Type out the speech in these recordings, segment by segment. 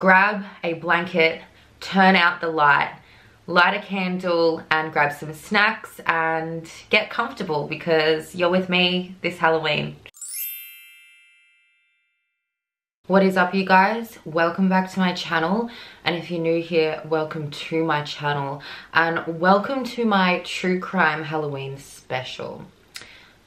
Grab a blanket, turn out the light, light a candle and grab some snacks and get comfortable because you're with me this Halloween. What is up, you guys? Welcome back to my channel, and if you're new here, welcome to my channel and welcome to my true crime Halloween special.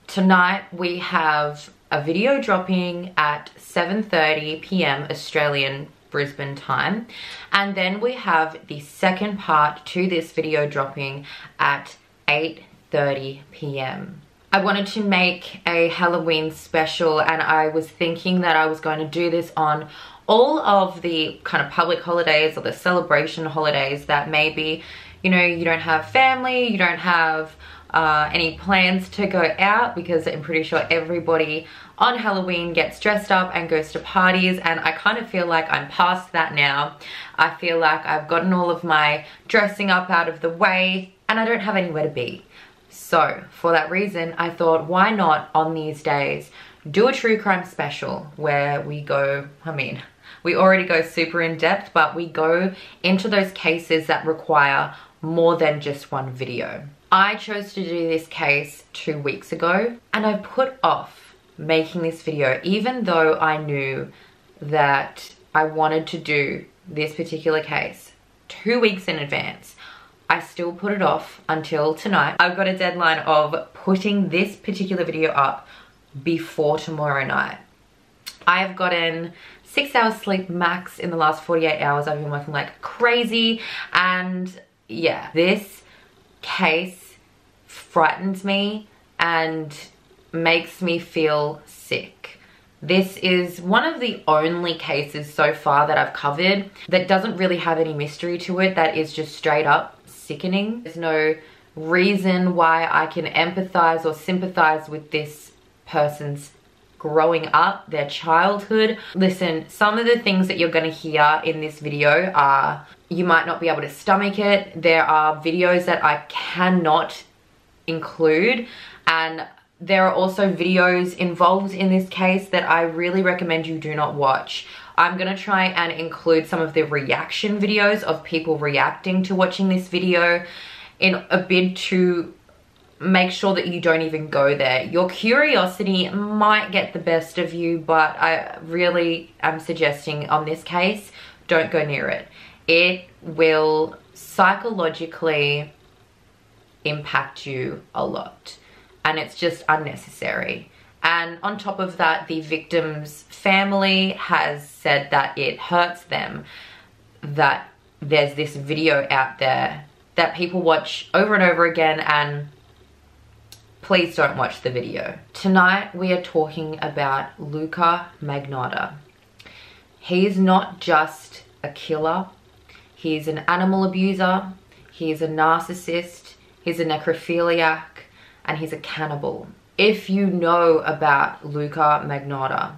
Tonight we have a video dropping at 7:30 p.m. Australian Brisbane time, and then we have the second part to this video dropping at 8:30 p.m. I wanted to make a Halloween special, and I was thinking that I was going to do this on all of the kind of public holidays or the celebration holidays that maybe, you know, you don't have family, you don't have any plans to go out, because I'm pretty sure everybody on Halloween gets dressed up and goes to parties, and I kind of feel like I'm past that now. I feel like I've gotten all of my dressing up out of the way and I don't have anywhere to be. So for that reason, I thought, why not on these days do a true crime special where we go, I mean, we already go super in depth, but we go into those cases that require more than just one video. I chose to do this case 2 weeks ago, and I put off making this video even though I knew that I wanted to do this particular case 2 weeks in advance. I still put it off until tonight. I've got a deadline of putting this particular video up before tomorrow night. I have gotten 6 hours sleep max in the last 48 hours. I've been working like crazy, and yeah, this case frightens me and makes me feel sick. This is one of the only cases so far that I've covered that doesn't really have any mystery to it, that is just straight up sickening. There's no reason why I can empathize or sympathize with this person's growing up, their childhood. Listen, some of the things that you're going to hear in this video are, you might not be able to stomach it. There are videos that I cannot include, and there are also videos involved in this case that I really recommend you do not watch. I'm gonna try and include some of the reaction videos of people reacting to watching this video in a bid to make sure that you don't even go there. Your curiosity might get the best of you, but I really am suggesting on this case, don't go near it. It will psychologically impact you a lot, and it's just unnecessary. And on top of that, the victim's family has said that it hurts them that there's this video out there that people watch over and over again, and please don't watch the video. Tonight we are talking about Luka Magnotta. He's not just a killer, he's an animal abuser, he's a narcissist, he's a necrophiliac, and he's a cannibal. If you know about Luka Magnotta,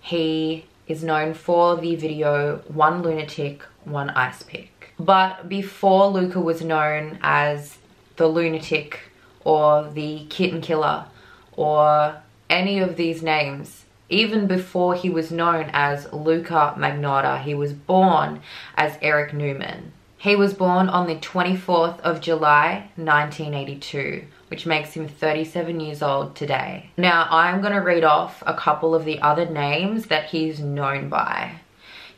he is known for the video One Lunatic, One Ice Pick. But before Luka was known as the lunatic or the kitten killer or any of these names, even before he was known as Luka Magnotta, he was born as Eric Newman. He was born on the 24th of July, 1982, which makes him 37 years old today. Now, I'm going to read off a couple of the other names that he's known by.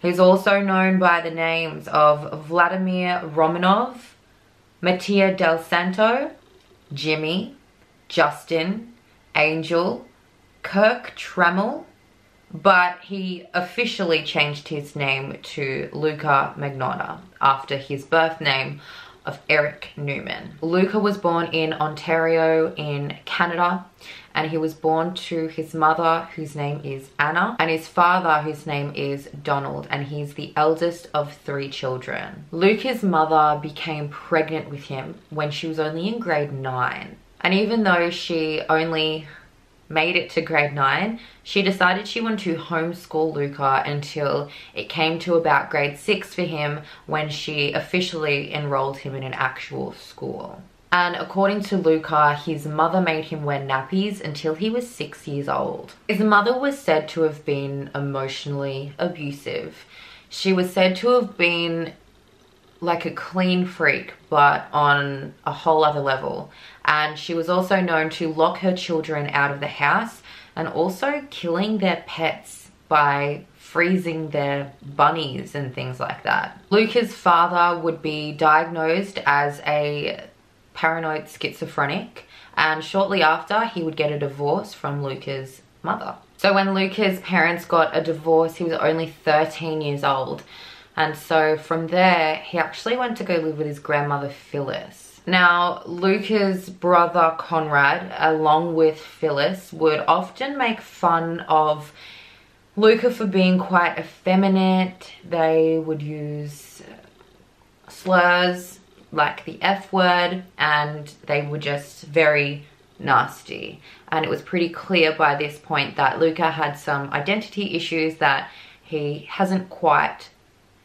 He's also known by the names of Vladimir Romanov, Mattia Del Santo, Jimmy, Justin, Angel, Kirk Trammell, but he officially changed his name to Luka Magnotta after his birth name of Eric Newman. Luka was born in Ontario in Canada, and he was born to his mother, whose name is Anna, and his father, whose name is Donald, and he's the eldest of 3 children. Luka's mother became pregnant with him when she was only in grade 9, and even though she only made it to grade 9, she decided she wanted to homeschool Luka until it came to about grade 6 for him, when she officially enrolled him in an actual school. And according to Luka, his mother made him wear nappies until he was 6 years old. His mother was said to have been emotionally abusive. She was said to have been like a clean freak, but on a whole other level. And she was also known to lock her children out of the house and also killing their pets by freezing their bunnies and things like that. Luka's father would be diagnosed as a paranoid schizophrenic, and shortly after he would get a divorce from Luka's mother. So when Luka's parents got a divorce, he was only 13 years old. And so from there, he actually went to go live with his grandmother, Phyllis. Now, Luka's brother, Conrad, along with Phyllis, would often make fun of Luka for being quite effeminate. They would use slurs like the F word, and they were just very nasty. And it was pretty clear by this point that Luka had some identity issues that he hasn't quite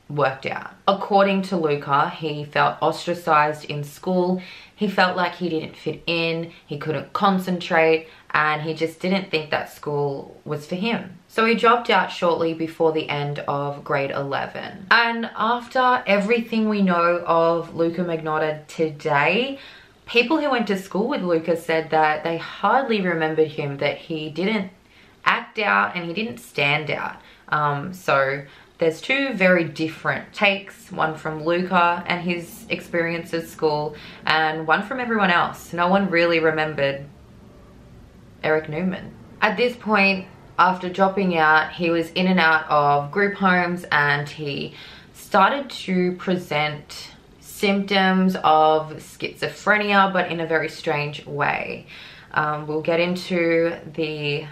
worked out. According to Luka, he felt ostracized in school. He felt like he didn't fit in, he couldn't concentrate, and he just didn't think that school was for him. So he dropped out shortly before the end of grade 11. And after everything we know of Luka Magnotta today, people who went to school with Luka said that they hardly remembered him, that he didn't act out and he didn't stand out. So there's two very different takes, one from Luka and his experience at school, and one from everyone else. No one really remembered Eric Newman. At this point, after dropping out, he was in and out of group homes, and he started to present symptoms of schizophrenia, but in a very strange way. We'll get into the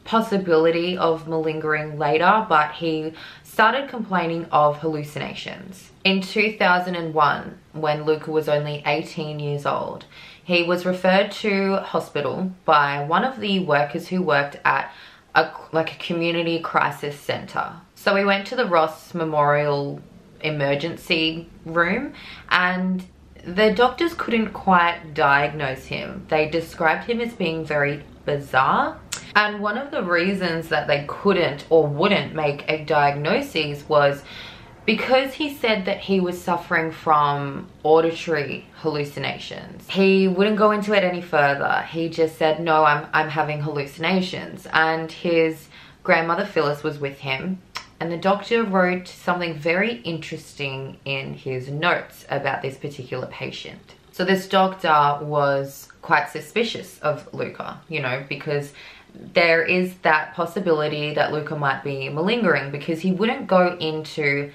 possibility of malingering later, but he started complaining of hallucinations. In 2001, when Luka was only 18 years old, he was referred to hospital by one of the workers who worked at a community crisis center. So we went to the Ross Memorial emergency room, and the doctors couldn't quite diagnose him. They described him as being very bizarre. And one of the reasons that they couldn't or wouldn't make a diagnosis was because he said that he was suffering from auditory hallucinations. He wouldn't go into it any further. He just said, no, I'm having hallucinations. And his grandmother Phyllis was with him. And the doctor wrote something very interesting in his notes about this particular patient. So this doctor was quite suspicious of Luka, you know, because there is that possibility that Luka might be malingering, because he wouldn't go into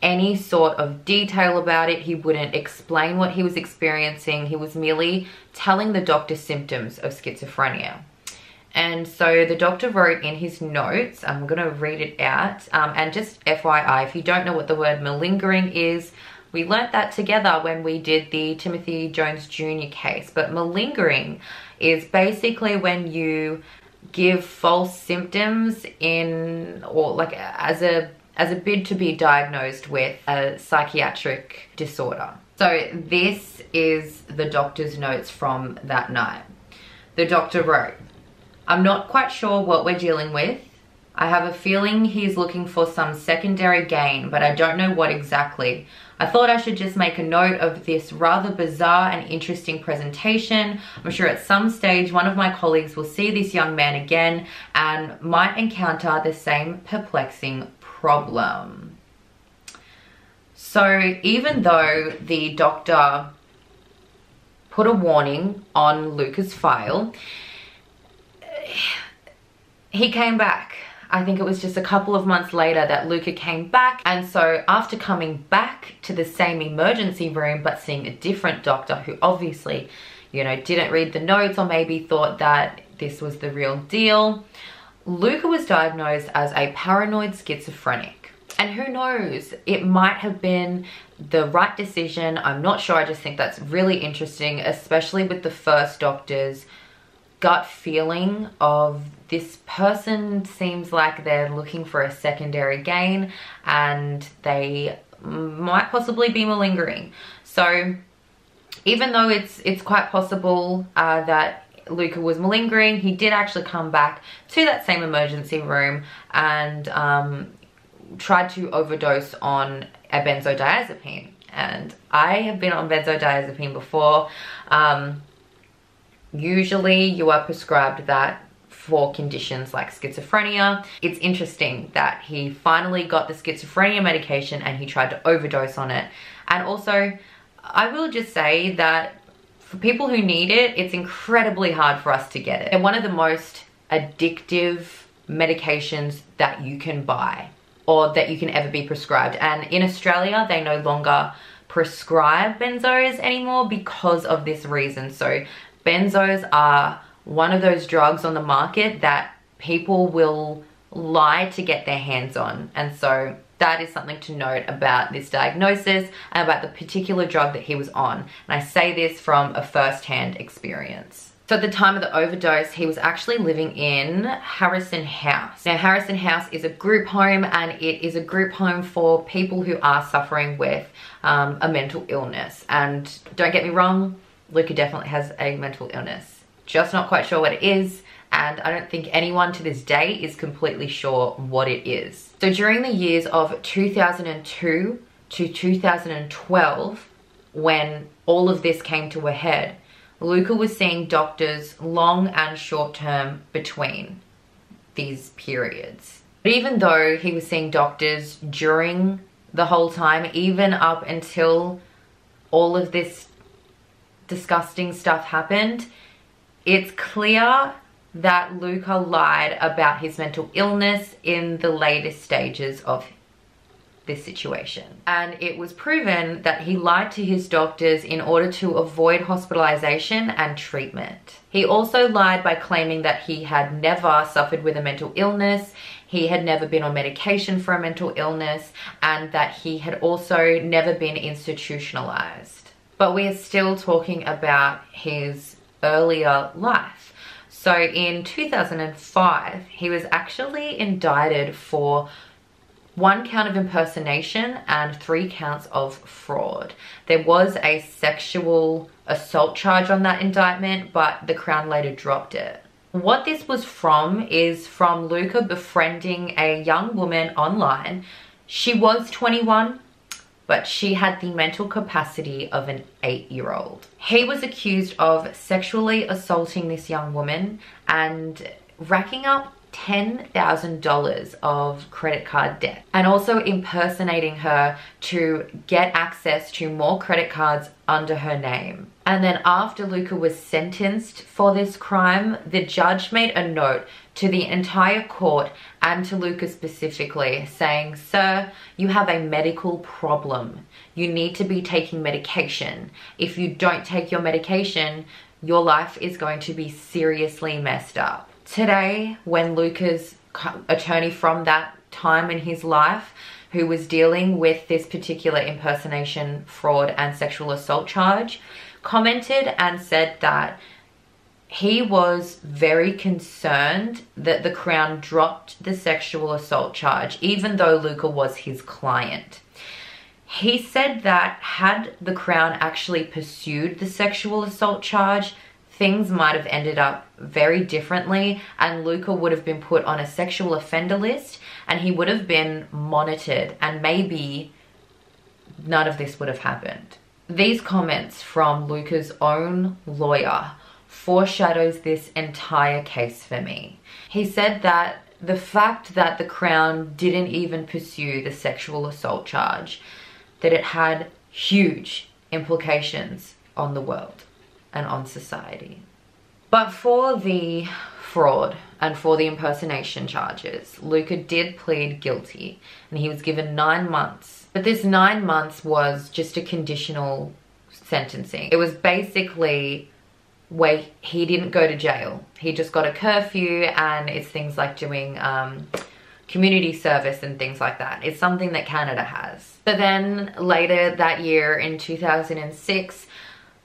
any sort of detail about it. He wouldn't explain what he was experiencing. He was merely telling the doctor symptoms of schizophrenia. And so the doctor wrote in his notes, I'm going to read it out, and just FYI, if you don't know what the word malingering is, we learnt that together when we did the Timothy Jones Jr. case. But malingering is basically when you give false symptoms in, or like as a bid to be diagnosed with a psychiatric disorder. So this is the doctor's notes from that night. The doctor wrote, I'm not quite sure what we're dealing with. I have a feeling he's looking for some secondary gain, but I don't know what exactly. I thought I should just make a note of this rather bizarre and interesting presentation. I'm sure at some stage one of my colleagues will see this young man again and might encounter the same perplexing problem. So even though the doctor put a warning on Luka's file, he came back. I think it was just a couple of months later that Luka came back. And so after coming back to the same emergency room, but seeing a different doctor who obviously, you know, didn't read the notes or maybe thought that this was the real deal, Luka was diagnosed as a paranoid schizophrenic. And who knows, it might have been the right decision. I'm not sure. I just think that's really interesting, especially with the first doctor's gut feeling of this person seems like they're looking for a secondary gain and they might possibly be malingering. So even though it's quite possible that Luka was malingering, he did actually come back to that same emergency room and tried to overdose on a benzodiazepine. And I have been on benzodiazepine before. Usually you are prescribed that for conditions like schizophrenia. It's interesting that he finally got the schizophrenia medication and he tried to overdose on it. And also, I will just say that for people who need it, it's incredibly hard for us to get it. They're one of the most addictive medications that you can buy or that you can ever be prescribed. And in Australia, they no longer prescribe benzos anymore because of this reason. So benzos are one of those drugs on the market that people will lie to get their hands on. And so that is something to note about this diagnosis and about the particular drug that he was on. And I say this from a first-hand experience. So at the time of the overdose, he was actually living in Harrison House. Now, Harrison House is a group home, and it is a group home for people who are suffering with a mental illness. And don't get me wrong, Luka definitely has a mental illness. Just not quite sure what it is, and I don't think anyone to this day is completely sure what it is. So during the years of 2002 to 2012, when all of this came to a head, Luka was seeing doctors long and short term between these periods. But even though he was seeing doctors during the whole time, even up until all of this disgusting stuff happened, it's clear that Luka lied about his mental illness in the latest stages of this situation. And it was proven that he lied to his doctors in order to avoid hospitalization and treatment. He also lied by claiming that he had never suffered with a mental illness, he had never been on medication for a mental illness, and that he had also never been institutionalized. But we are still talking about his earlier life. So in 2005, he was actually indicted for 1 count of impersonation and 3 counts of fraud. There was a sexual assault charge on that indictment, but the Crown later dropped it. What this was from is from Luka befriending a young woman online. She was 21, but she had the mental capacity of an 8-year-old. He was accused of sexually assaulting this young woman and racking up $10,000 of credit card debt, and also impersonating her to get access to more credit cards under her name. And then after Luka was sentenced for this crime, the judge made a note to the entire court and to Luka specifically saying, "Sir, you have a medical problem. You need to be taking medication. If you don't take your medication, your life is going to be seriously messed up." Today, when Luka's attorney from that time in his life, who was dealing with this particular impersonation, fraud, and sexual assault charge, commented and said that he was very concerned that the Crown dropped the sexual assault charge, even though Luka was his client. He said that had the Crown actually pursued the sexual assault charge, things might have ended up very differently, and Luka would have been put on a sexual offender list and he would have been monitored, and maybe none of this would have happened. These comments from Luka's own lawyer foreshadows this entire case for me. He said that the fact that the Crown didn't even pursue the sexual assault charge, that it had huge implications on the world and on society. But for the fraud and for the impersonation charges, Luka did plead guilty and he was given 9 months. But this 9 months was just a conditional sentencing. It was basically where he didn't go to jail. He just got a curfew, and it's things like doing community service and things like that. It's something that Canada has. So then later that year in 2006,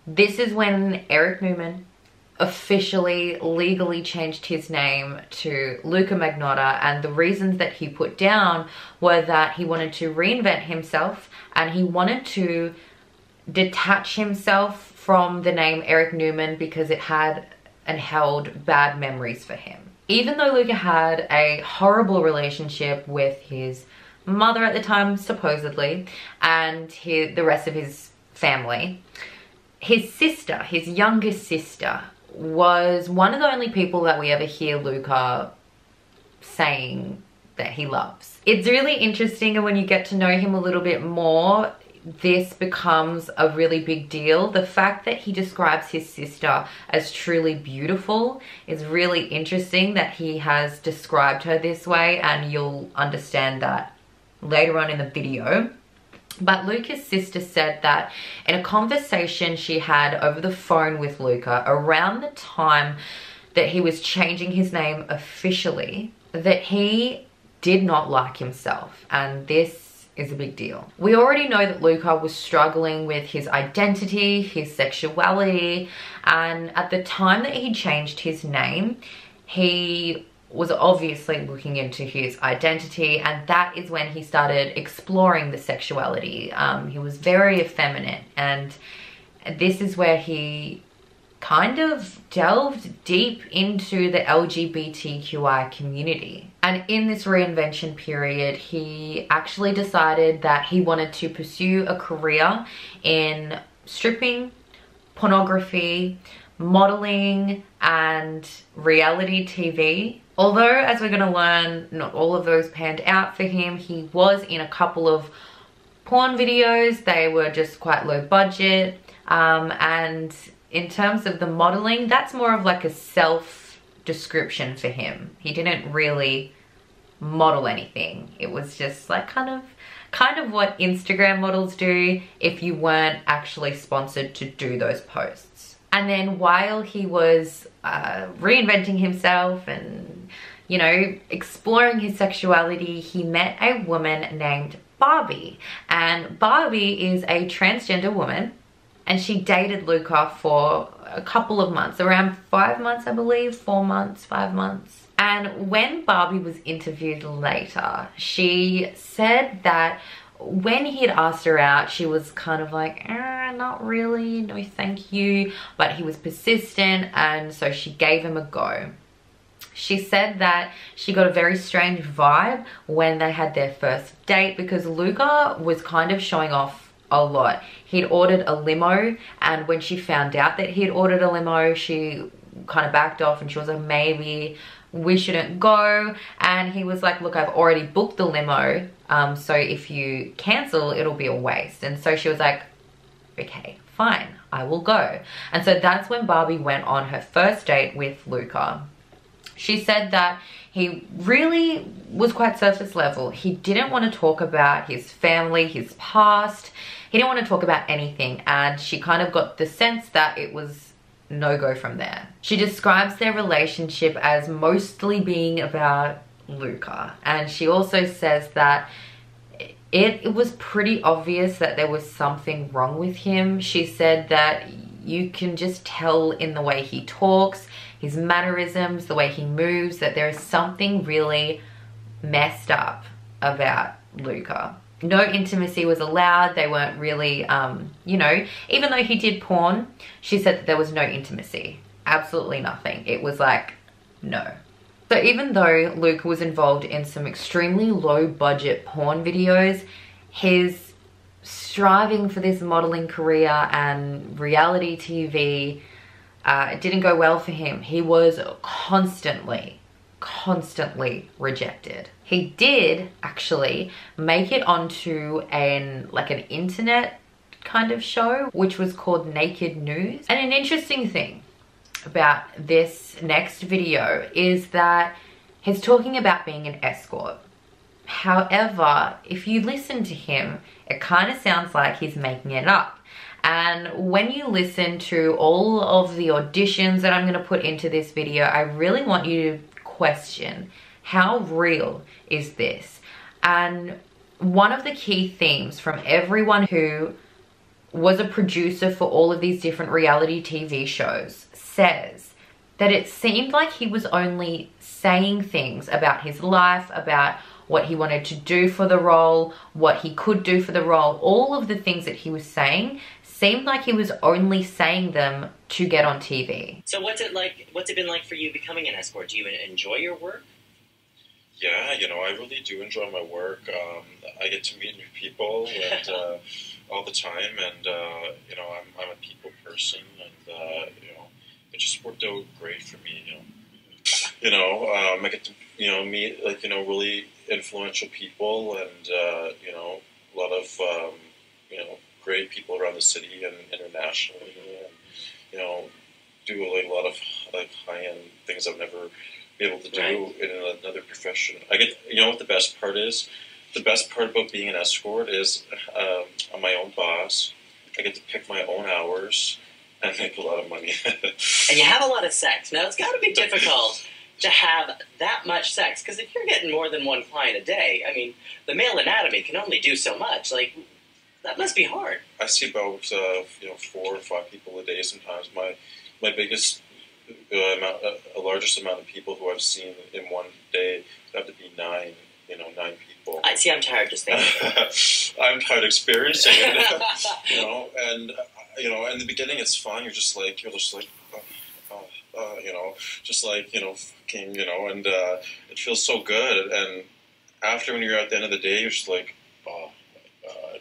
this is when Eric Newman officially, legally changed his name to Luka Magnotta, and the reasons that he put down were that he wanted to reinvent himself and he wanted to detach himself from the name Eric Newman because it had and held bad memories for him. Even though Luka had a horrible relationship with his mother at the time, supposedly, and the rest of his family. His sister, his youngest sister, was one of the only people that we ever hear Luka saying that he loves. It's really interesting, and when you get to know him a little bit more, this becomes a really big deal. The fact that he describes his sister as truly beautiful is really interesting, that he has described her this way, and you'll understand that later on in the video. But Luka's sister said that in a conversation she had over the phone with Luka around the time that he was changing his name officially, that he did not like himself, and this is a big deal. We already know that Luka was struggling with his identity, his sexuality, and at the time that he changed his name, he was obviously looking into his identity, and that is when he started exploring the sexuality. He was very effeminate, and this is where he kind of delved deep into the LGBTQI community. And in this reinvention period, he actually decided that he wanted to pursue a career in stripping, pornography, modeling, and reality TV. Although, as we're going to learn, not all of those panned out for him. He was in a couple of porn videos. They were just quite low budget. And in terms of the modeling, that's more of like a self description for him. He didn't really model anything. It was just like kind of what Instagram models do if you weren't actually sponsored to do those posts. And then while he was reinventing himself and, you know, exploring his sexuality, he met a woman named Barbie. And Barbie is a transgender woman, and she dated Luka for a couple of months, around 5 months, I believe, 4 months, 5 months. And when Barbie was interviewed later, she said that when he had asked her out, she was kind of like, not really, no thank you. But he was persistent, and so she gave him a go. She said that she got a very strange vibe when they had their first date, because Luka was kind of showing off a lot. He'd ordered a limo, and when she found out that he'd ordered a limo, she kind of backed off, and she was like, maybe we shouldn't go. And he was like, look, I've already booked the limo, so if you cancel, it'll be a waste. And so she was like, okay, fine, I will go. And so that's when Barbie went on her first date with Luka. She said that he really was quite surface level. He didn't want to talk about his family, his past. He didn't want to talk about anything, and she kind of got the sense that it was no-go from there. She describes their relationship as mostly being about Luka, and she also says that it was pretty obvious that there was something wrong with him. She said that you can just tell in the way he talks, his mannerisms, the way he moves, that there is something really messed up about Luka. No intimacy was allowed. They weren't really, you know, even though he did porn, she said that there was no intimacy. Absolutely nothing. It was like, no. So even though Luka was involved in some extremely low budget porn videos, his striving for this modeling career and reality TV, it didn't go well for him. He was constantly rejected. He did actually make it onto an internet kind of show, which was called Naked News. And an interesting thing about this next video is that he's talking about being an escort. However, if you listen to him, it kind of sounds like he's making it up. And when you listen to all of the auditions that I'm going to put into this video, I really want you to question, how real is this? And one of the key themes from everyone who was a producer for all of these different reality TV shows says that it seemed like he was only saying things about his life, about what he wanted to do for the role, what he could do for the role. All of the things that he was saying seemed like he was only saying them to get on TV. So what's it like? What's it been like for you becoming an escort? Do you enjoy your work? Yeah, I really do enjoy my work. I get to meet new people and all the time, and I'm a people person, and it just worked out great for me. I get to meet like really influential people, and a lot of great people around the city and internationally, and you know do like a lot of like high end things I've never be able to do in another profession. I get what the best part is. The best part about being an escort is I'm my own boss. I get to pick my own hours and make a lot of money. And you have a lot of sex. Now, it's got to be difficult to have that much sex, because if you're getting more than one client a day, I mean, the male anatomy can only do so much. Like, that must be hard. I see about 4 or 5 people a day sometimes. My biggest largest amount of people who I've seen in one day have to be 9 people. I see. I'm tired just thinking. I'm tired experiencing it. And in the beginning it's fun. You're just like fucking, and it feels so good. And after, when you're at the end of the day, you're just like, oh my god,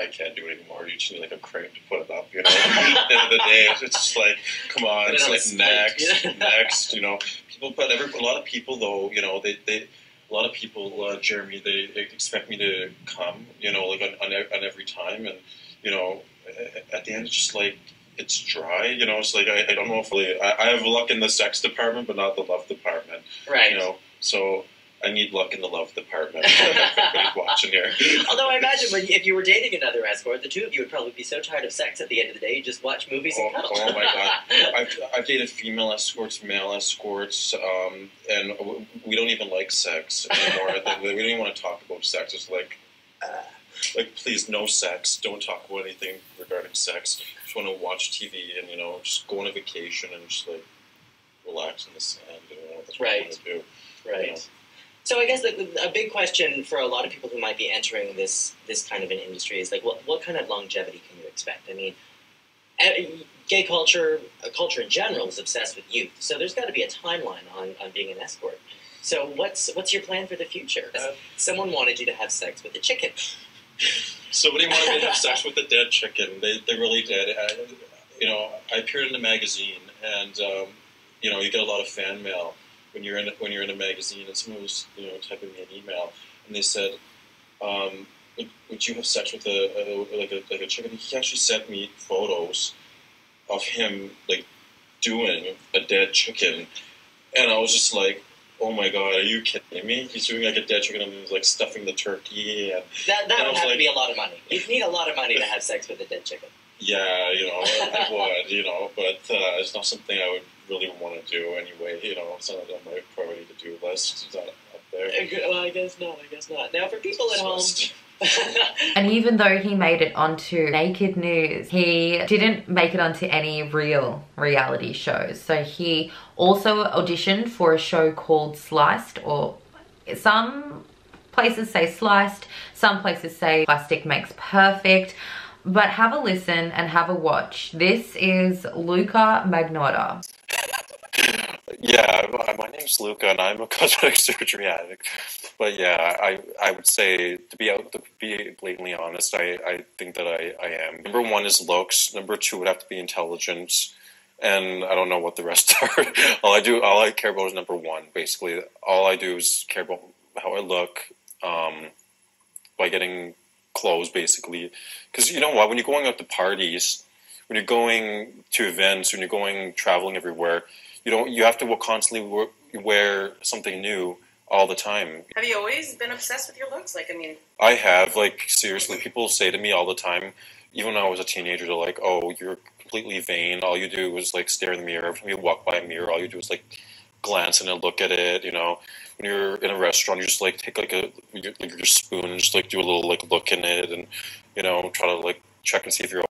I can't do it anymore. You just need like a crane to put it up. At the end of the day, it's just like, come on, it's like next. People, but a lot of people though, they a lot of people, Jeremy, they expect me to come, like on every time, and at the end it's just like it's dry. It's like I don't know if I have luck in the sex department, but not the love department. Right. So I need luck in the love department. Everybody's watching here. Although I imagine if you were dating another escort, the two of you would probably be so tired of sex at the end of the day, you just watch movies and cuddle. Oh my god! I've dated female escorts, male escorts, and we don't even like sex anymore. We don't even want to talk about sex. It's like please, no sex. Don't talk about anything regarding sex. Just want to watch TV and just go on a vacation and just like relax in the sand. That's what I want to do. Right. So I guess a big question for a lot of people who might be entering this kind of an industry is like, what kind of longevity can you expect? I mean, gay culture, culture in general, is obsessed with youth. So there's got to be a timeline on being an escort. So what's your plan for the future? Someone wanted you to have sex with a chicken. Somebody wanted me to have sex with a dead chicken. They really did. I appeared in a magazine, and you get a lot of fan mail when you're in a magazine, and someone was typing me an email, and they said, "Would you have sex with a chicken?" He actually sent me photos of him like doing a dead chicken, and I was just like, "Oh my god, are you kidding me? He's doing like a dead chicken and he's like stuffing the turkey." And that would have to be a lot of money. You'd need a lot of money to have sex with a dead chicken. Yeah, I would, but it's not something I would really want to do anyway. It's not on my priority to do list. It's not up there. Well, I guess not. Now, for people at home. And even though he made it onto Naked News, he didn't make it onto any real reality shows. So he also auditioned for a show called Sliced, or some places say Sliced, some places say Plastic Makes Perfect. But have a listen and have a watch. This is Luka Magnotta. Yeah, my name's Luka, and I'm a cosmetic surgery addict. But yeah, I would say, to be blatantly honest, I think that I am. Number 1 is looks. Number 2 would have to be intelligence. And I don't know what the rest are. All I care about is number 1, basically. All I do is care about how I look, by getting clothes, basically. Because you know what, when you're going out to parties, when you're going to events, when you're going traveling everywhere, you have to constantly wear something new all the time. Have you always been obsessed with your looks? I have. Seriously, people say to me all the time, even when I was a teenager, they're like, "Oh, you're completely vain. All you do is stare in the mirror. Every time you walk by a mirror, all you do is glance and look at it." When you're in a restaurant, you just take your spoon and just do a little look in it, and try to check and see if you're.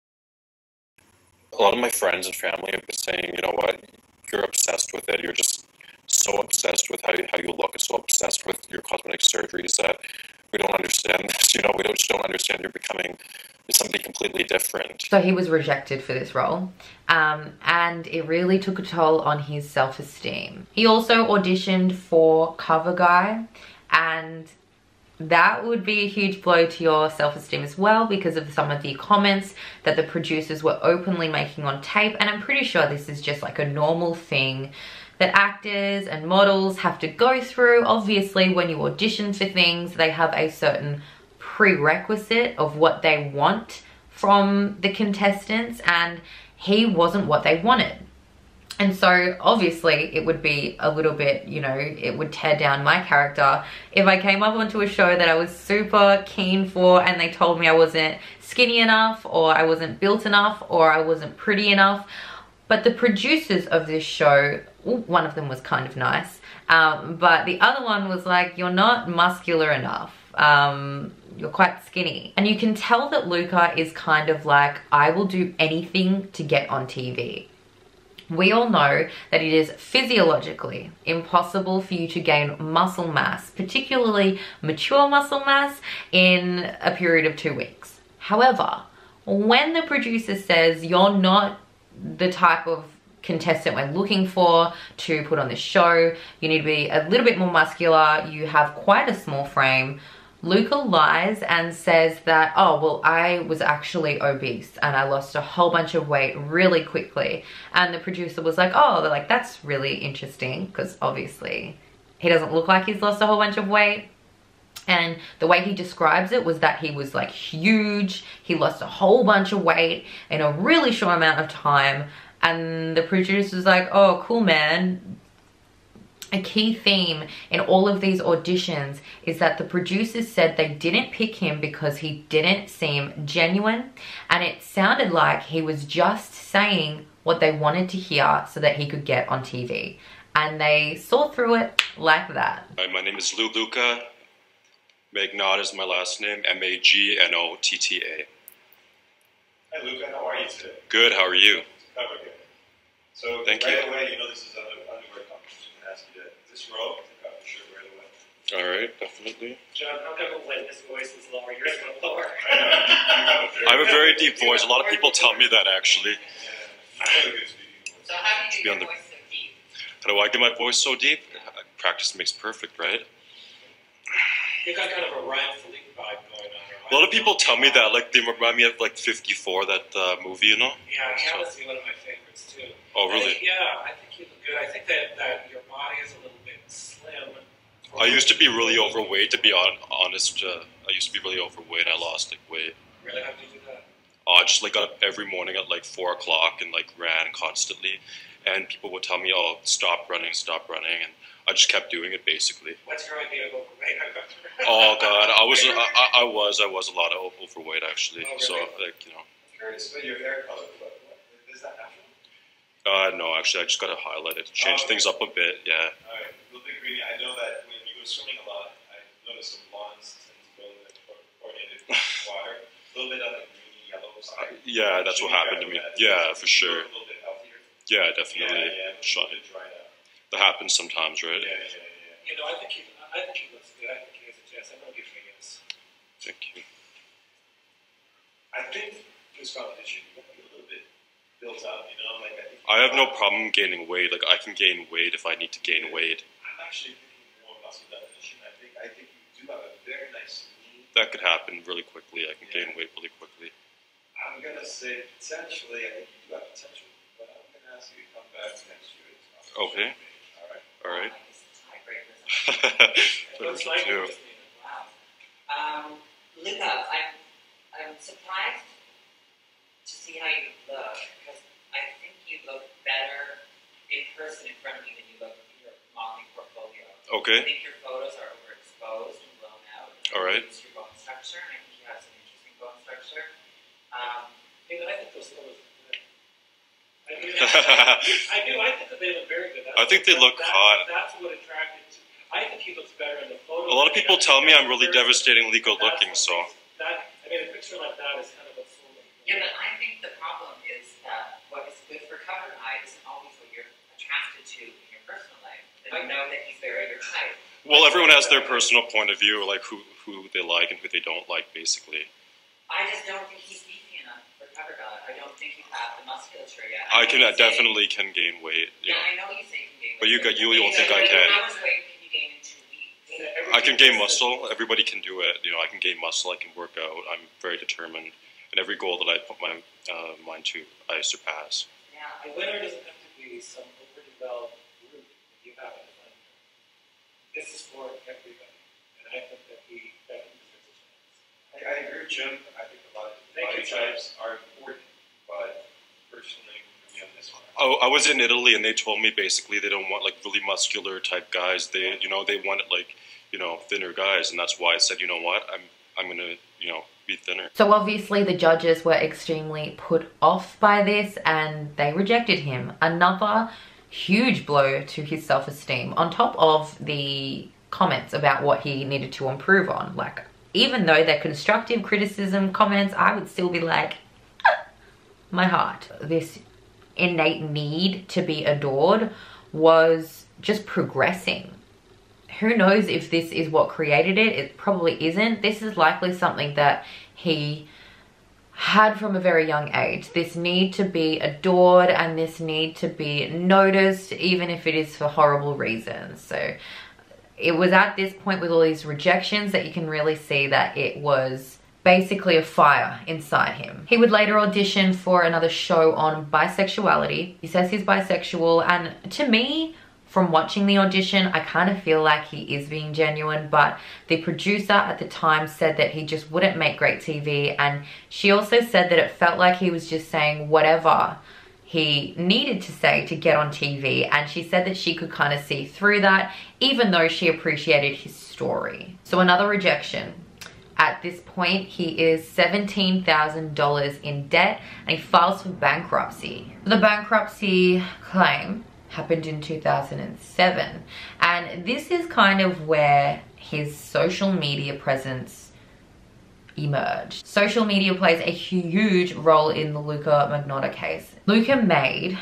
A lot of my friends and family have been saying, "You know what? You're obsessed with it. You're just so obsessed with how you look, and so obsessed with your cosmetic surgeries that we don't understand this. We just don't understand. You're becoming somebody completely different. So he was rejected for this role, and it really took a toll on his self-esteem. He also auditioned for Cover Guy, and that would be a huge blow to your self-esteem as well, because of some of the comments that the producers were openly making on tape. And I'm pretty sure this is just like a normal thing that actors and models have to go through. Obviously, when you audition for things, they have a certain prerequisite of what they want from the contestants, and he wasn't what they wanted. And so obviously it would be a little bit, you know, it would tear down my character if I came up onto a show that I was super keen for and they told me I wasn't skinny enough, or I wasn't built enough, or I wasn't pretty enough. But the producers of this show, one of them was kind of nice, but the other one was like, you're not muscular enough. You're quite skinny. And you can tell that Luka is kind of like, I will do anything to get on TV. We all know that it is physiologically impossible for you to gain muscle mass, particularly mature muscle mass, in a period of 2 weeks. However, when the producer says you're not the type of contestant we're looking for to put on this show, you need to be a little bit more muscular, you have quite a small frame, Luka lies and says that, oh, well, I was actually obese and I lost a whole bunch of weight really quickly. And the producer was like, oh, they're like, that's really interesting, because obviously he doesn't look like he's lost a whole bunch of weight. And the way he describes it was that he was like huge, he lost a whole bunch of weight in a really short amount of time. And the producer's like, oh, cool, man. A key theme in all of these auditions is that the producers said they didn't pick him because he didn't seem genuine, and it sounded like he was just saying what they wanted to hear so that he could get on TV. And they saw through it like that. Hi, my name is Luka. Magnotta is my last name, Magnotta. Hi Luka, how are you today? Good, how are you? Oh, good. So Thank right you. away, you know this is an underwear competition. I'm going to ask you to, is this row? Take off your shirt right away. Alright, definitely. John, how come when his voice is lower, yours went lower? I have a very deep voice. A lot of people tell me that, actually. Yeah, you have a good speaking voice. So how do you get your voice so deep? How do I get my voice so deep? Practice makes perfect, right? You got kind of a Ryan Philippe vibe going on. A lot of people tell me that, like, they remind me of, like, 54, that movie, you know? Yeah, he happens to be one of my favorites, too. Oh, really? I think you look good. I think that your body is a little bit slim. I used to be really overweight, to be honest. I used to be really overweight. I lost, like, weight. Really? How did you do that? I just, like, got up every morning at, like, 4 o'clock and, like, ran constantly. And people would tell me, oh, stop running. And I just kept doing it, basically. What's your idea of overweight? Oh, God. I was a lot of overweight, actually. Oh, really? So, like, you know. Curious about your hair color. What, is that natural? No, actually, I just got to highlight it. Change things up a bit, yeah. All right. A little bit greedy. I know that when you go swimming a lot, I noticed some blondes tend to go in the coordinated water. A little bit on the greeny yellow side. Yeah, that's what happened to me. Yeah, for sure. A little bit healthier. Yeah, definitely. Yeah. Shine. Dried out. That happens sometimes, right? Yeah. You know, I think he looks good. I think he has a chance. I'm going to give him a yes. Thank you. I think this competition will be a little bit built up, you know? Like, I have no problem gaining weight. Like, I can gain weight if I need to gain weight. I'm actually thinking more muscle definition. I think you do have a very nice knee. That could happen really quickly. I can gain weight really quickly. I'm going to say potentially, I think you do have potential, but I'm going to ask you to come back next year. Okay. All right. Looks like too. Wow. Luka, I'm surprised to see how you look, because I think you look better in person in front of me than you look in your modeling portfolio. Okay. I think your photos are overexposed and blown out. All right. It's your bone structure, and I think you have some interesting bone structure. I think those photos are good. I do. I think that they look very good. I think they look hot. That's what attracted to. I think he looks better in the photo. A lot of people tell me I'm really devastatingly good looking, so. A picture like that is kind of a fool. Yeah, but I think the problem is that what is good for cover eye isn't always what you're attracted to in your personal life. And I know that he's very your type. Well, everyone has their personal point of view, like who they like and who they don't like, basically. I just don't think he's beefy enough for cover god. I don't think you have the musculature yet. I definitely can gain weight. Yeah, I know you say you can gain weight. But you don't think I can. How much weight can you gain in 2 weeks? I can gain muscle. Everybody can do it. I can gain muscle. I can work out. I'm very determined. And every goal that I put my mind to, I surpass. Yeah. A winner doesn't have to be some overdeveloped group that you have to find. This is for everybody. And I think that he definitely deserves a chance. I agree with Jim. I think a lot of body types are important, but personally, for me on this one. Oh, I was in Italy, and they told me basically they don't want like really muscular type guys. They wanted like thinner guys, and that's why I said, you know what, I'm gonna be thinner. So obviously the judges were extremely put off by this and they rejected him. Another huge blow to his self-esteem on top of the comments about what he needed to improve on. Like, even though they're constructive criticism comments, I would still be like, ah, my heart. This innate need to be adored was just progressing. Who knows if this is what created it? It probably isn't. This is likely something that he had from a very young age. This need to be adored and this need to be noticed, even if it is for horrible reasons. So it was at this point with all these rejections that you can really see that it was basically a fire inside him. He would later audition for another show on bisexuality. He says he's bisexual, and to me, from watching the audition, I kind of feel like he is being genuine, but the producer at the time said that he just wouldn't make great TV, and she also said that it felt like he was just saying whatever he needed to say to get on TV, and she said that she could kind of see through that, even though she appreciated his story. So another rejection. At this point, he is $17,000 in debt, and he files for bankruptcy. The bankruptcy claim happened in 2007, and this is kind of where his social media presence emerged. Social media plays a huge role in the Luka Magnotta case. Luka made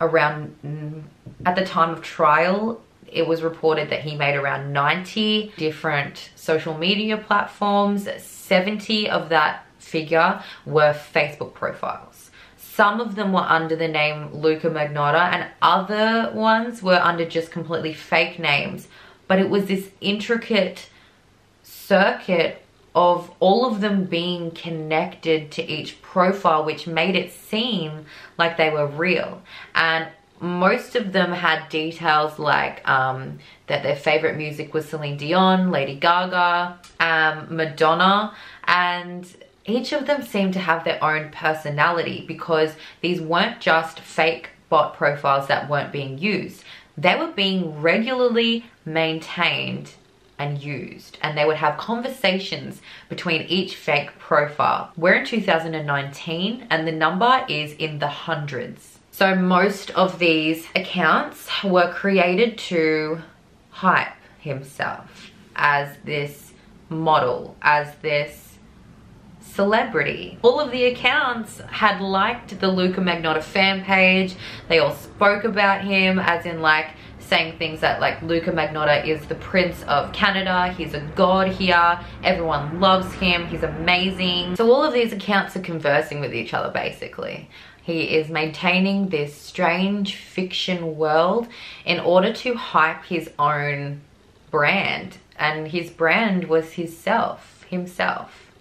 around, at the time of trial, it was reported that he made around 90 different social media platforms. 70 of that figure were Facebook profiles. Some of them were under the name Luka Magnotta, and other ones were under just completely fake names. But it was this intricate circuit of all of them being connected to each profile, which made it seem like they were real. And most of them had details like that their favorite music was Celine Dion, Lady Gaga, Madonna, and each of them seemed to have their own personality, because these weren't just fake bot profiles that weren't being used. They were being regularly maintained and used, and they would have conversations between each fake profile. We're in 2019 and the number is in the hundreds. So most of these accounts were created to hype himself as this model, as this celebrity. All of the accounts had liked the Luka Magnotta fan page. They all spoke about him, as in like saying things that like Luka Magnotta is the Prince of Canada, he's a god here, everyone loves him, he's amazing. So all of these accounts are conversing with each other basically. He is maintaining this strange fiction world in order to hype his own brand, and his brand was himself.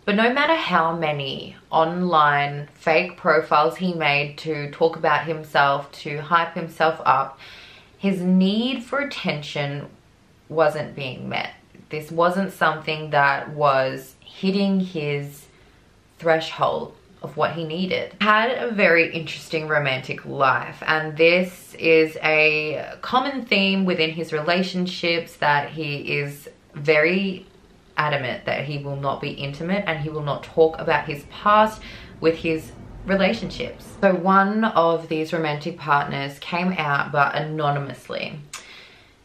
But no matter how many online fake profiles he made to talk about himself, to hype himself up, his need for attention wasn't being met. This wasn't something that was hitting his threshold of what he needed. He had a very interesting romantic life, and this is a common theme within his relationships, that he is very adamant that he will not be intimate and he will not talk about his past with his relationships. So one of these romantic partners came out, but anonymously.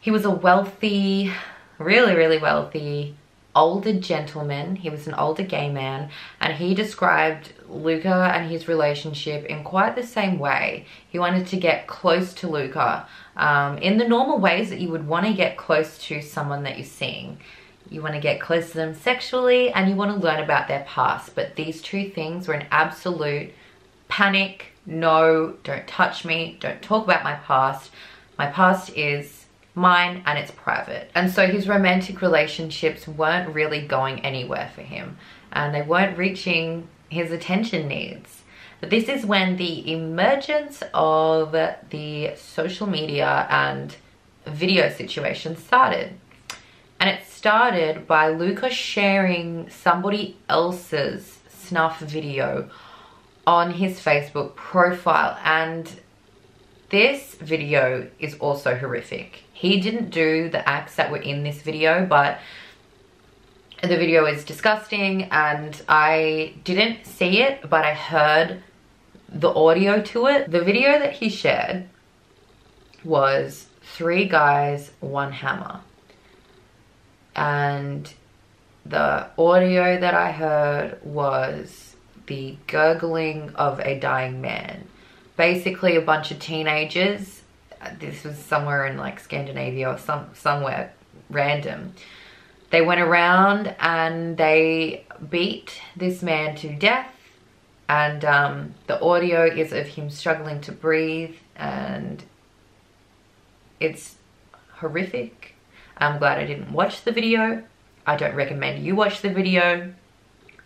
He was a wealthy, really wealthy, older gentleman. He was an older gay man, and he described Luka and his relationship in quite the same way. He wanted to get close to Luka in the normal ways that you would want to get close to someone that you're seeing. you want to get close to them sexually, and you want to learn about their past. But these two things were an absolute panic. No, don't touch me. Don't talk about my past. My past is mine and it's private. And so his romantic relationships weren't really going anywhere for him, and they weren't reaching his attention needs. But this is when the emergence of the social media and video situation started. And it started by Luka sharing somebody else's snuff video on his Facebook profile. And this video is also horrific. He didn't do the acts that were in this video, but the video is disgusting, and I didn't see it, but I heard the audio to it. The video that he shared was 3 guys, 1 hammer. And the audio that I heard was the gurgling of a dying man. Basically a bunch of teenagers, this was somewhere in like Scandinavia or somewhere random. They went around and they beat this man to death, and the audio is of him struggling to breathe, and it's horrific. I'm glad I didn't watch the video. I don't recommend you watch the video,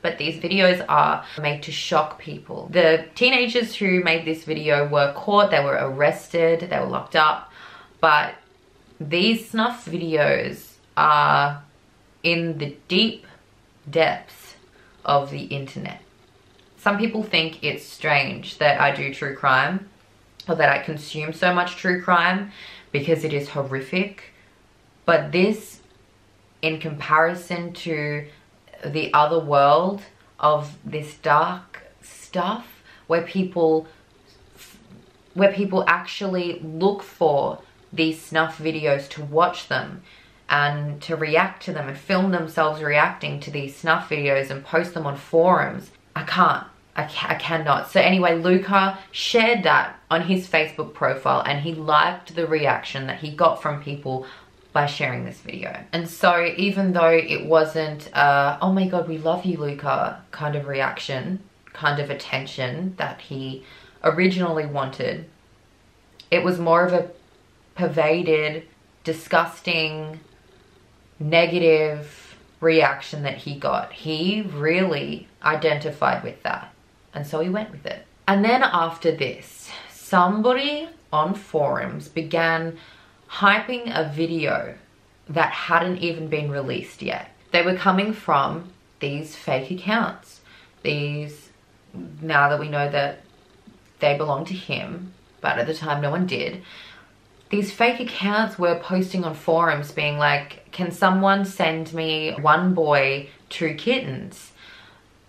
but these videos are made to shock people. The teenagers who made this video were caught, they were arrested, they were locked up, but these snuff videos are in the deep depths of the internet. Some people think it's strange that I do true crime, or that I consume so much true crime, because it is horrific. But this, in comparison to the other world of this dark stuff, where people actually look for these snuff videos to watch them and to react to them and film themselves reacting to these snuff videos and post them on forums, I cannot. So anyway, Luka shared that on his Facebook profile, and he liked the reaction that he got from people by sharing this video. And so even though it wasn't oh my god, we love you, Luka kind of reaction, kind of attention that he originally wanted, it was more of a pervaded, disgusting, negative reaction that he got. He really identified with that, and so he went with it. And then after this, somebody on forums began hyping a video that hadn't even been released yet. They were coming from these fake accounts. These, now that we know that they belong to him, but at the time no one did, these fake accounts were posting on forums being like, can someone send me 1 boy, 2 kittens?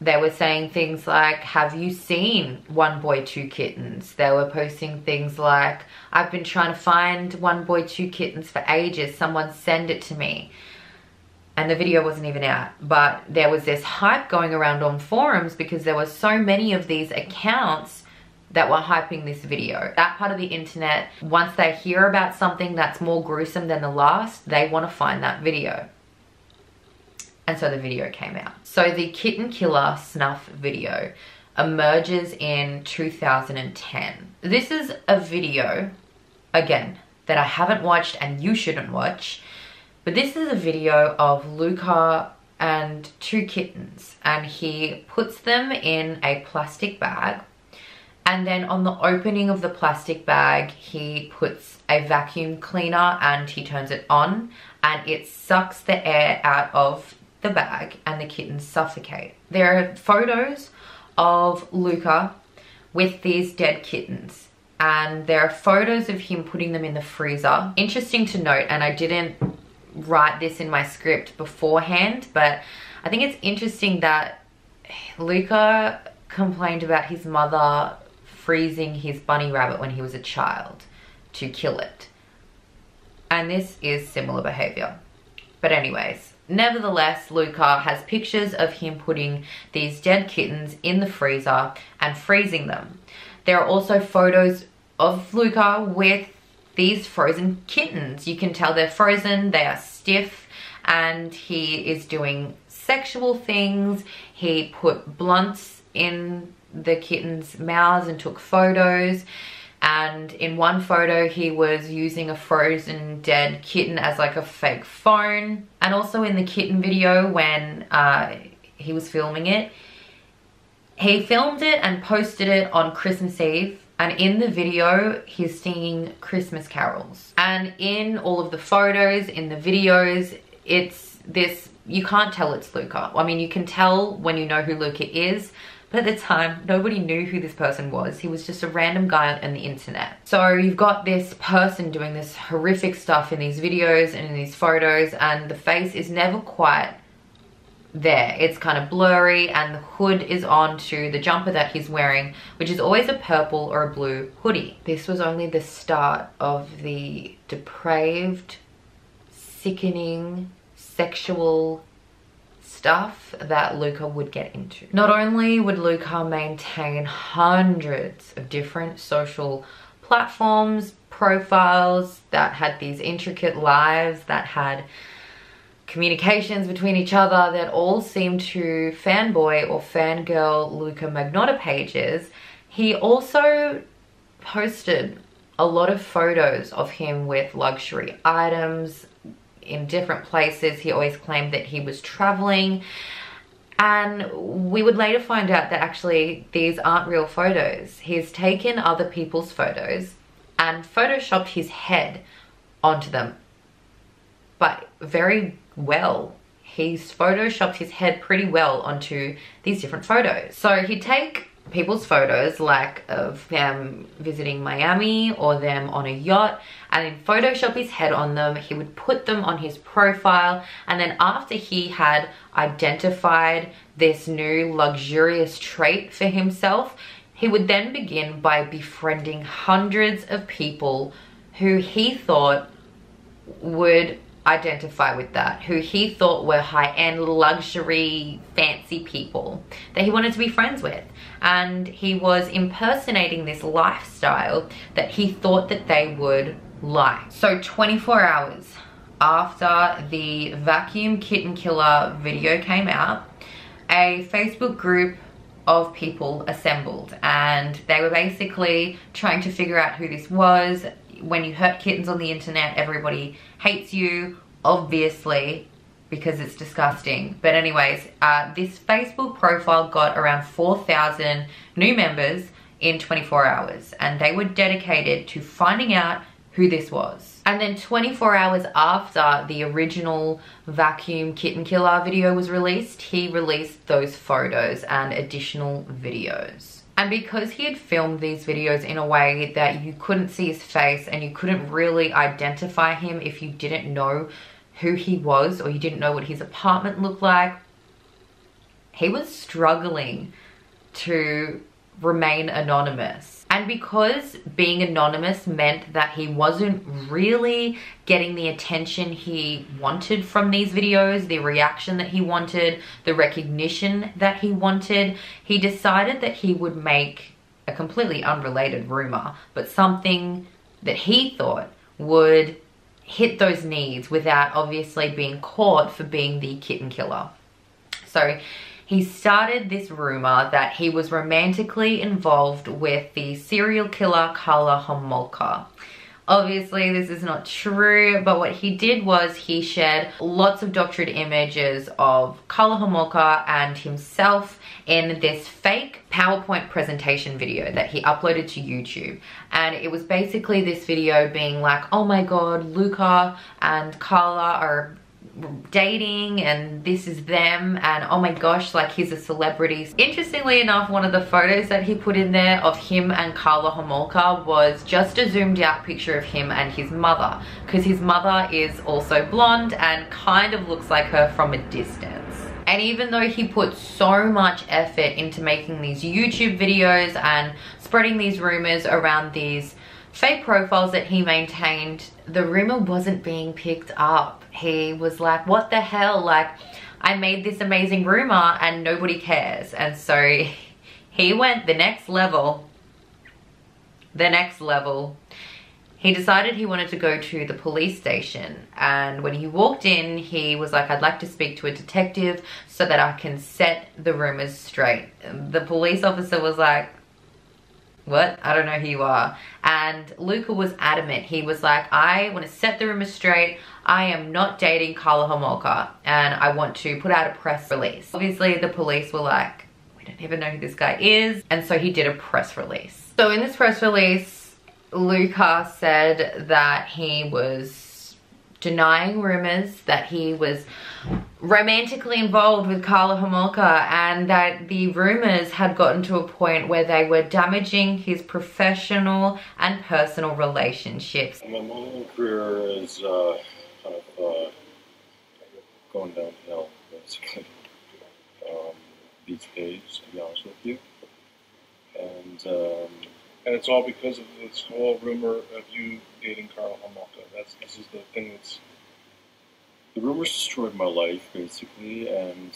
They were saying things like, have you seen 1 boy, 2 kittens? They were posting things like, I've been trying to find 1 boy, 2 kittens for ages. Someone send it to me. And the video wasn't even out. But there was this hype going around on forums because there were so many of these accounts that were hyping this video. That part of the internet, once they hear about something that's more gruesome than the last, they want to find that video. And so the video came out. So the Kitten Killer snuff video emerges in 2010. This is a video, again, that I haven't watched and you shouldn't watch, but this is a video of Luka and 2 kittens, and he puts them in a plastic bag, and then on the opening of the plastic bag, he puts a vacuum cleaner and he turns it on, and it sucks the air out of the bag and the kittens suffocate. There are photos of Luka with these dead kittens, and there are photos of him putting them in the freezer. Interesting to note, and I didn't write this in my script beforehand, but I think it's interesting that Luka complained about his mother freezing his bunny rabbit when he was a child to kill it, and this is similar behavior. But anyways, nevertheless, Luka has pictures of him putting these dead kittens in the freezer and freezing them. There are also photos of Luka with these frozen kittens. You can tell they're frozen, they are stiff, and he is doing sexual things. He put blunts in the kittens' mouths and took photos. And in one photo, he was using a frozen dead kitten as like a fake phone. And also in the kitten video, when he was filming it, he filmed it and posted it on Christmas Eve. And in the video, he's singing Christmas carols. And in all of the photos, in the videos, it's this, you can't tell it's Luka. I mean, you can tell when you know who Luka is, but at the time, nobody knew who this person was. He was just a random guy on the internet. So you've got this person doing this horrific stuff in these videos and in these photos, and the face is never quite there. It's kind of blurry, and the hood is on to the jumper that he's wearing, which is always a purple or a blue hoodie. This was only the start of the depraved, sickening, sexual stuff that Luka would get into. Not only would Luka maintain hundreds of different social platforms, profiles that had these intricate lives, that had communications between each other, that all seemed to fanboy or fangirl Luka Magnotta pages, he also posted a lot of photos of him with luxury items in different places. He always claimed that he was traveling, and we would later find out that actually these aren't real photos. He's taken other people's photos and photoshopped his head onto them, but very well. He's photoshopped his head pretty well onto these different photos. So he'd take people's photos, like of them visiting Miami or them on a yacht, and then Photoshop his head on them. He would put them on his profile, and then after he had identified this new luxurious trait for himself, he would then begin by befriending hundreds of people who he thought would identify with that, who he thought were high-end, luxury, fancy people that he wanted to be friends with. And he was impersonating this lifestyle that he thought that they would like. So 24 hours after the vacuum kitten killer video came out, a Facebook group of people assembled, and they were basically trying to figure out who this was. When you hurt kittens on the internet, everybody hates you, obviously, because it's disgusting. But anyways, this Facebook profile got around 4,000 new members in 24 hours, and they were dedicated to finding out who this was. And then 24 hours after the original vacuum kitten killer video was released, he released those photos and additional videos. And because he had filmed these videos in a way that you couldn't see his face and you couldn't really identify him if you didn't know who he was or you didn't know what his apartment looked like, he was struggling to remain anonymous. And because being anonymous meant that he wasn't really getting the attention he wanted from these videos, the reaction that he wanted, the recognition that he wanted, he decided that he would make a completely unrelated rumor, but something that he thought would hit those needs without obviously being caught for being the kitten killer. So he started this rumor that he was romantically involved with the serial killer Karla Homolka. Obviously, this is not true, but what he did was he shared lots of doctored images of Karla Homolka and himself in this fake PowerPoint presentation video that he uploaded to YouTube. And it was basically this video being like, oh my god, Luka and Karla are dating and this is them, and oh my gosh, like he's a celebrity. Interestingly enough, one of the photos that he put in there of him and Karla Homolka was just a zoomed out picture of him and his mother, because his mother is also blonde and kind of looks like her from a distance. And even though he put so much effort into making these YouTube videos and spreading these rumors around these fake profiles that he maintained, the rumor wasn't being picked up. He was like, what the hell, like I made this amazing rumor and nobody cares. And so he went the next level. he decided he wanted to go to the police station. And when he walked in, he was like, I'd like to speak to a detective so that I can set the rumors straight. The police officer was like, what? I don't know who you are. And Luka was adamant. He was like, I want to set the rumors straight. I am not dating Karla Homolka, and I want to put out a press release. Obviously, the police were like, we don't even know who this guy is. And so he did a press release. So in this press release, Luka said that he was denying rumors, that he was romantically involved with Karla Homolka, and that the rumors had gotten to a point where they were damaging his professional and personal relationships. My modeling career is kind of going downhill, basically. These days, to be honest with you. And it's all because of this whole rumor of you dating Karla Homolka. This is the thing that's... The rumors destroyed my life, basically, and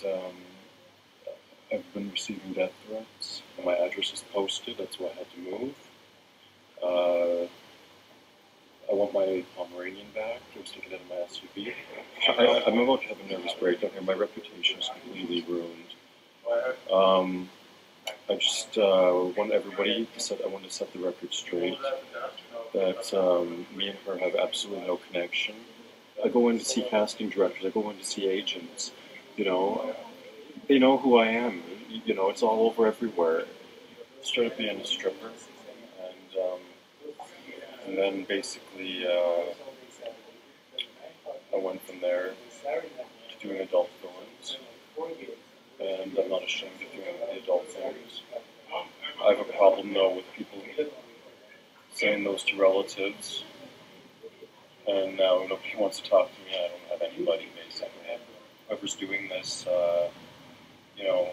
I've been receiving death threats. My address is posted, that's why I had to move. I want my Pomeranian back. It was taken out of my SUV. I'm about to have a nervous breakdown here. My reputation is completely ruined. I just want everybody to set the record straight that me and her have absolutely no connection. I go in to see casting directors, I go in to see agents, you know, they know who I am, you know, it's all over everywhere. Started being a stripper, and then basically I went from there to doing adult films, and I'm not ashamed of doing the adult films. I have a problem though with people saying those to relatives, and now nobody wants to talk to me. I don't have anybody, basically. Whoever's doing this, you know,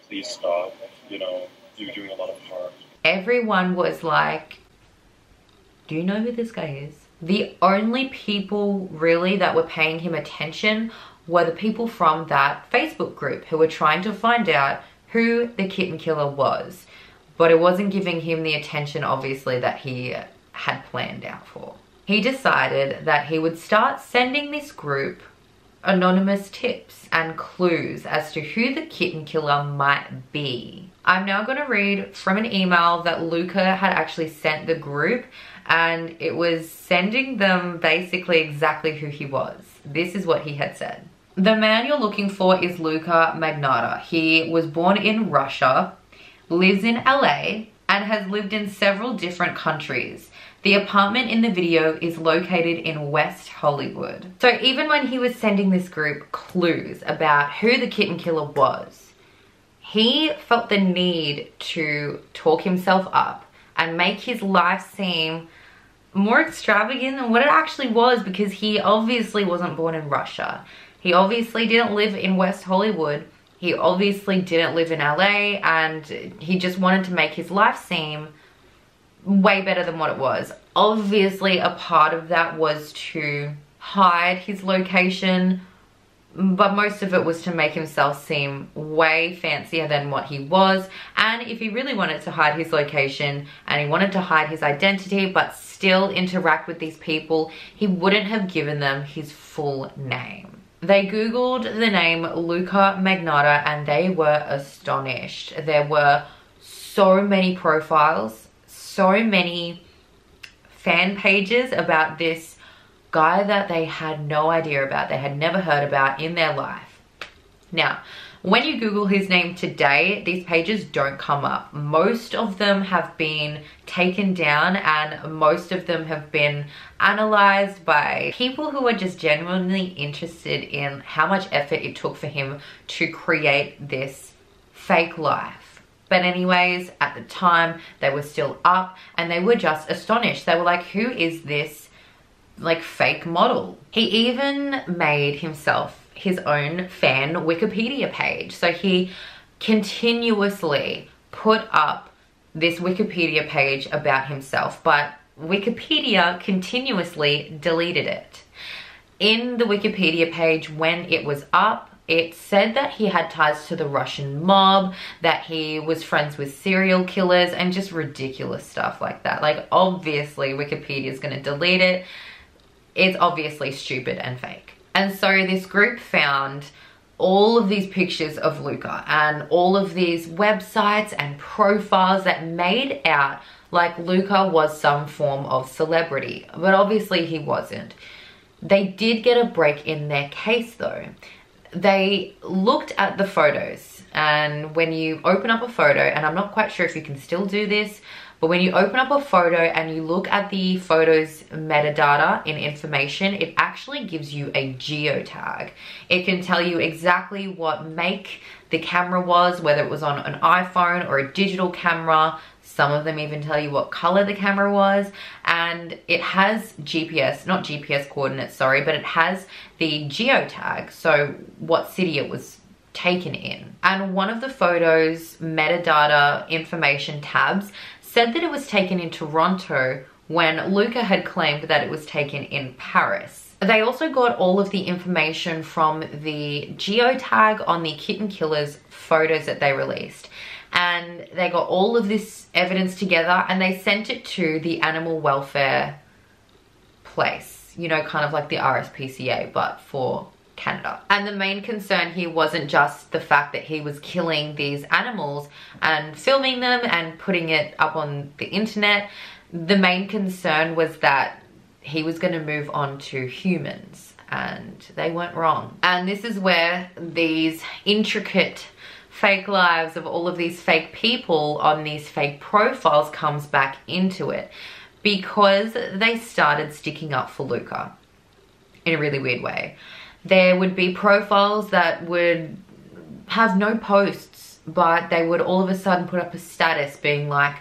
please stop. You know, you're doing a lot of harm. Everyone was like, do you know who this guy is? The only people really that were paying him attention were the people from that Facebook group who were trying to find out who the kitten killer was. But it wasn't giving him the attention, obviously, that he had planned out for. He decided that he would start sending this group anonymous tips and clues as to who the kitten killer might be. I'm now going to read from an email that Luka had actually sent the group, and it was sending them basically exactly who he was. This is what he had said. The man you're looking for is Luka Magnotta. He was born in Russia, lives in LA, and has lived in several different countries. The apartment in the video is located in West Hollywood. So even when he was sending this group clues about who the kitten killer was, he felt the need to talk himself up and make his life seem more extravagant than what it actually was, because he obviously wasn't born in Russia. He obviously didn't live in West Hollywood. He obviously didn't live in LA, and he just wanted to make his life seem way better than what it was. Obviously, a part of that was to hide his location, but most of it was to make himself seem way fancier than what he was. And if he really wanted to hide his location and he wanted to hide his identity but still interact with these people, he wouldn't have given them his full name. They googled the name Luka Magnotta and they were astonished. There were so many profiles, so many fan pages about this guy that they had no idea about, they had never heard about in their life. Now, when you Google his name today, these pages don't come up. Most of them have been taken down and most of them have been analyzed by people who are just genuinely interested in how much effort it took for him to create this fake life. But anyways, at the time, they were still up and they were just astonished. They were like, who is this like fake model? He even made himself his own fan Wikipedia page. So he continuously put up this Wikipedia page about himself, but Wikipedia continuously deleted it. In the Wikipedia page, when it was up, It said that he had ties to the Russian mob, that he was friends with serial killers, and just ridiculous stuff like that. Like, obviously Wikipedia is going to delete it. It's obviously stupid and fake. And so this group found all of these pictures of Luka and all of these websites and profiles that made out like Luka was some form of celebrity, but obviously he wasn't. They did get a break in their case though. They looked at the photos, and when you open up a photo, and I'm not quite sure if you can still do this, but when you open up a photo and you look at the photo's metadata in information, it actually gives you a geotag. It can tell you exactly what make the camera was, whether it was on an iPhone or a digital camera. Some of them even tell you what color the camera was, and it has GPS, not GPS coordinates, sorry, but it has the geotag, so what city it was taken in. And one of the photos metadata information tabs said that it was taken in Toronto when Luka had claimed that it was taken in Paris. They also got all of the information from the geotag on the kitten killer's photos that they released. And they got all of this evidence together and they sent it to the animal welfare place, you know, kind of like the RSPCA, but for Canada. And the main concern here wasn't just the fact that he was killing these animals and filming them and putting it up on the internet. The main concern was that he was going to move on to humans, and they weren't wrong. And this is where these intricate fake lives of all of these fake people on these fake profiles comes back into it, because they started sticking up for Luka in a really weird way. There would be profiles that would have no posts, but they would all of a sudden put up a status being like,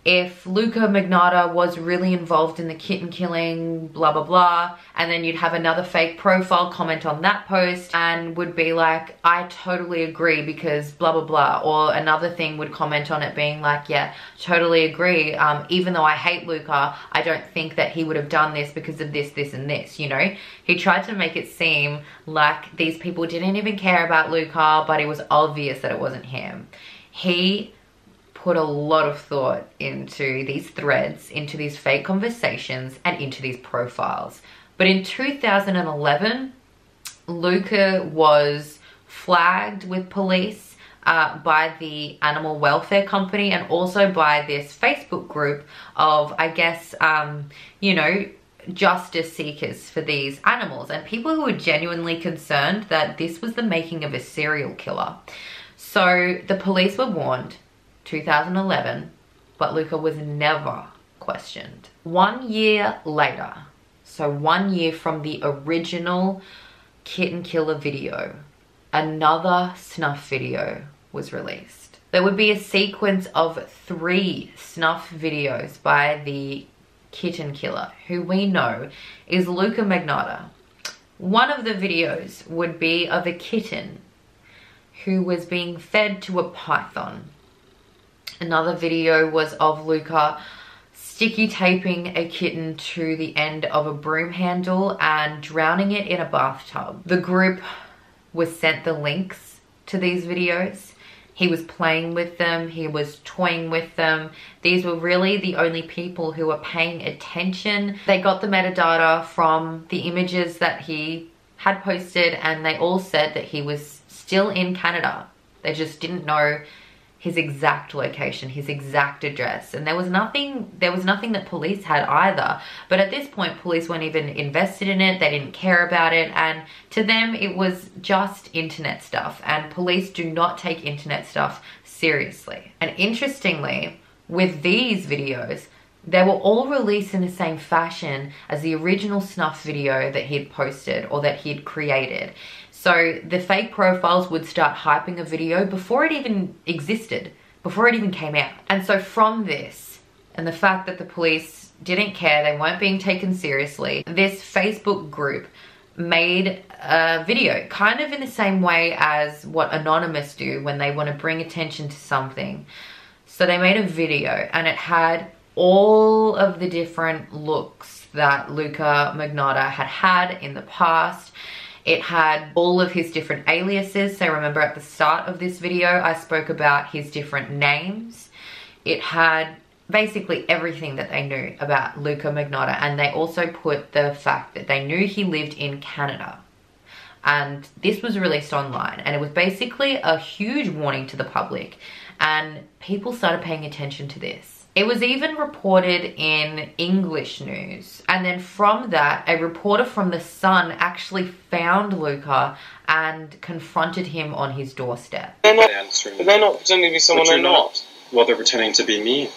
if Luka Magnotta was really involved in the kitten killing, blah, blah, blah. And then you'd have another fake profile comment on that post and would be like, I totally agree because blah, blah, blah. Or another thing would comment on it being like, yeah, totally agree. Even though I hate Luka, I don't think that he would have done this because of this, this, and this, you know? He tried to make it seem like these people didn't even care about Luka, but it was obvious that it wasn't him. He put a lot of thought into these threads, into these fake conversations, and into these profiles. But in 2011, Luka was flagged with police by the animal welfare company and also by this Facebook group of, I guess, you know, justice seekers for these animals and people who were genuinely concerned that this was the making of a serial killer. So the police were warned, 2011, but Luka was never questioned. 1 year later, so 1 year from the original kitten killer video, another snuff video was released. There would be a sequence of 3 snuff videos by the kitten killer, who we know is Luka Magnotta. One of the videos would be of a kitten who was being fed to a python. Another video was of Luka sticky taping a kitten to the end of a broom handle and drowning it in a bathtub. The group was sent the links to these videos. He was playing with them, he was toying with them. These were really the only people who were paying attention. They got the metadata from the images that he had posted, and they all said that he was still in Canada. They just didn't know his exact location, his exact address. And there was nothing that police had either. But at this point, police weren't even invested in it. They didn't care about it. And to them, it was just internet stuff. And police do not take internet stuff seriously. And interestingly, with these videos, they were all released in the same fashion as the original snuff video that he'd posted or that he'd created. So the fake profiles would start hyping a video before it even existed, before it even came out. And so from this, and the fact that the police didn't care, they weren't being taken seriously, this Facebook group made a video kind of in the same way as what Anonymous do when they want to bring attention to something. So they made a video and it had all of the different looks that Luka Magnotta had had in the past. It had all of his different aliases. So remember at the start of this video, I spoke about his different names. It had basically everything that they knew about Luka Magnotta, and they also put the fact that they knew he lived in Canada. And this was released online, and it was basically a huge warning to the public, and people started paying attention to this. It was even reported in English news, and then from that, a reporter from The Sun actually found Luka and confronted him on his doorstep. They're not pretending to be someone they're not. Well, they're pretending to be me.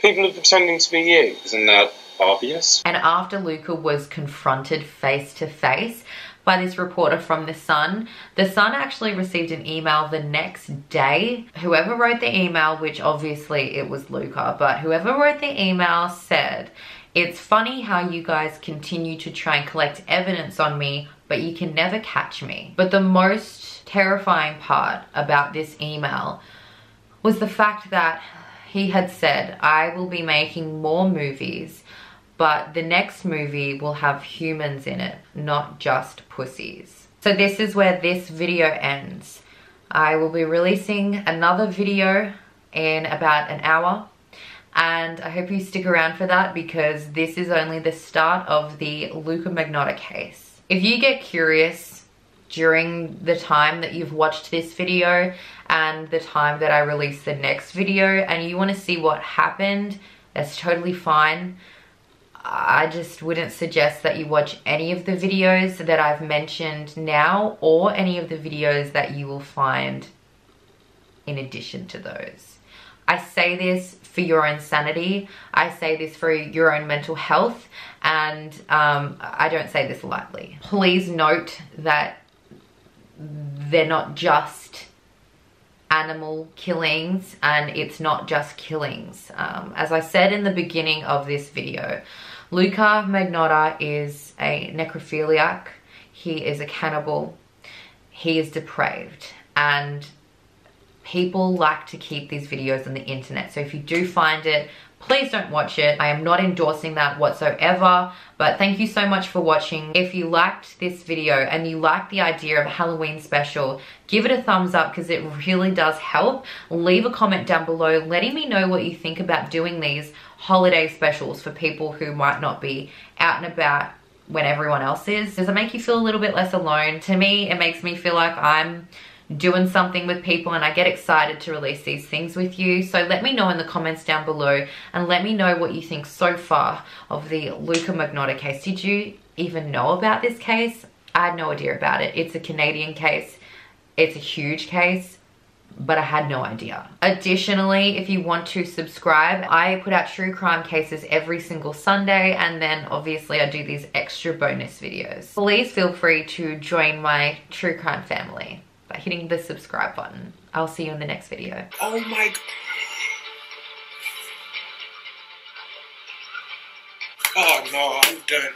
People are pretending to be you. Isn't that obvious? And after Luka was confronted face to face by this reporter from The Sun actually received an email the next day. Whoever wrote the email, which obviously it was Luka, but whoever wrote the email said, "It's funny how you guys continue to try and collect evidence on me, but you can never catch me." But the most terrifying part about this email was the fact that he had said, "I will be making more movies, but the next movie will have humans in it, not just pussies." So this is where this video ends. I will be releasing another video in about an hour, and I hope you stick around for that because this is only the start of the Luka Magnotta case. If you get curious during the time that you've watched this video and the time that I release the next video and you want to see what happened, that's totally fine. I just wouldn't suggest that you watch any of the videos that I've mentioned now or any of the videos that you will find in addition to those. I say this for your own sanity. I say this for your own mental health, and I don't say this lightly. Please note that they're not just animal killings, and it's not just killings. As I said in the beginning of this video, Luka Magnotta is a necrophiliac. He is a cannibal. He is depraved, and people like to keep these videos on the internet. So if you do find it, please don't watch it. I am not endorsing that whatsoever, but thank you so much for watching. If you liked this video and you like the idea of a Halloween special, give it a thumbs up because it really does help. Leave a comment down below letting me know what you think about doing these holiday specials for people who might not be out and about when everyone else is. Does it make you feel a little bit less alone? To me, it makes me feel like I'm doing something with people and I get excited to release these things with you. So let me know in the comments down below and let me know what you think so far of the Luka Magnotta case. Did you even know about this case? I had no idea about it. It's a Canadian case. It's a huge case, but I had no idea. Additionally, if you want to subscribe, I put out true crime cases every single Sunday, and then obviously I do these extra bonus videos. Please feel free to join my true crime family by hitting the subscribe button. I'll see you in the next video. Oh my god. Oh no, I'm done.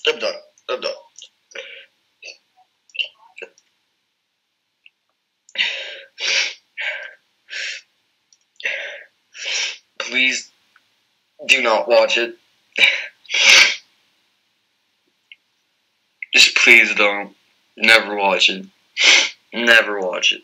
I'm done. I'm done. Please do not watch it. Just please don't. Never watch it. Never watch it.